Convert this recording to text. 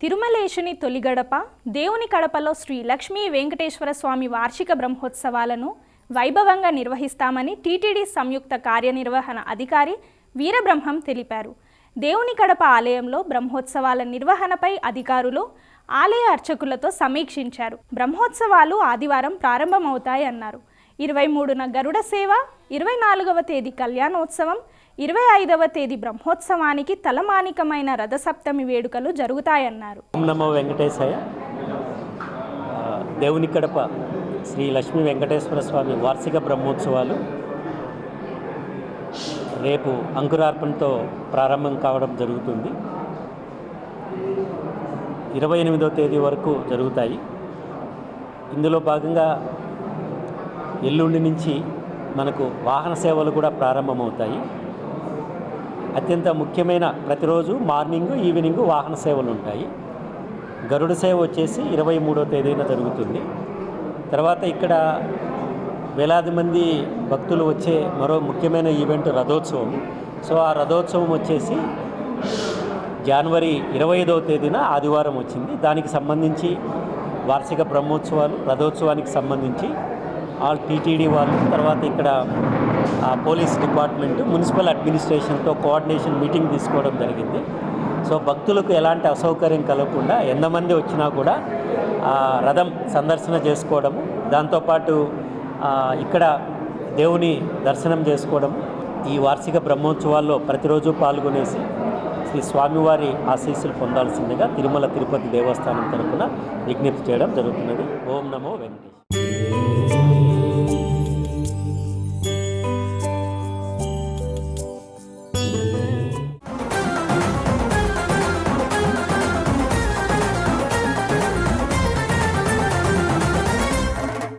తిరుమలేశుని తొలి గడప దేవుని కడపలో శ్రీ లక్ష్మీ వెంకటేశ్వర స్వామి వార్షిక బ్రహ్మోత్సవాలను వైభవంగా నిర్వహిస్తామని టీటీడీ సంయుక్త కార్యనిర్వహణ అధికారి వీరబ్రహ్మం తెలిపారు. దేవుని కడప ఆలయంలో బ్రహ్మోత్సవాల నిర్వహణపై అధికారులు ఆలయ అర్చకులతో సమీక్షించారు. బ్రహ్మోత్సవాలు ఆదివారం ప్రారంభమవుతాయన్నారు. 23న గరుడ సేవ, 24వ తేదీ కళ్యాణోత్సవం, 25వ తేదీ బ్రహ్మోత్సవానికి తలమానికమైన రథసప్తమి వేడుకలు జరుగుతాయన్నారు. ఓం నమో వెంకటేశాయ. దేవుని కడప శ్రీ లక్ష్మీ వెంకటేశ్వర స్వామి వార్షిక బ్రహ్మోత్సవాలు రేపు అంకురార్పణతో ప్రారంభం కావడం జరుగుతుంది. 28వ తేదీ వరకు జరుగుతాయి. ఇందులో భాగంగా ఎల్లుండి నుంచి మనకు వాహన సేవలు కూడా ప్రారంభమవుతాయి. అత్యంత ముఖ్యమైన ప్రతిరోజు మార్నింగ్ ఈవినింగ్ వాహన సేవలు ఉంటాయి. గరుడ సేవ వచ్చేసి 23వ తేదీన జరుగుతుంది. తర్వాత ఇక్కడ వేలాది మంది భక్తులు వచ్చే మరో ముఖ్యమైన ఈవెంట్ రథోత్సవం. సో ఆ రథోత్సవం వచ్చేసి జనవరి 25వ తేదీన ఆదివారం వచ్చింది. దానికి సంబంధించి వార్షిక బ్రహ్మోత్సవాలు రథోత్సవానికి సంబంధించి ఆల్ టీటీడీ వాళ్ళు, తర్వాత ఇక్కడ పోలీస్ డిపార్ట్మెంట్, మున్సిపల్ అడ్మినిస్ట్రేషన్తో కోఆర్డినేషన్ మీటింగ్ తీసుకోవడం జరిగింది. సో భక్తులకు ఎలాంటి అసౌకర్యం కలగకుండా ఎంతమంది వచ్చినా కూడా రథం సందర్శన చేసుకోవడము, దాంతోపాటు ఇక్కడ దేవుని దర్శనం చేసుకోవడం, ఈ వార్షిక బ్రహ్మోత్సవాల్లో ప్రతిరోజు పాల్గొనేసి శ్రీ స్వామివారి ఆశీస్సులు పొందాల్సిందిగా తిరుమల తిరుపతి దేవస్థానం తరపున విజ్ఞప్తి చేయడం జరుగుతున్నది. ఓం నమో వెంకటేశ్వర.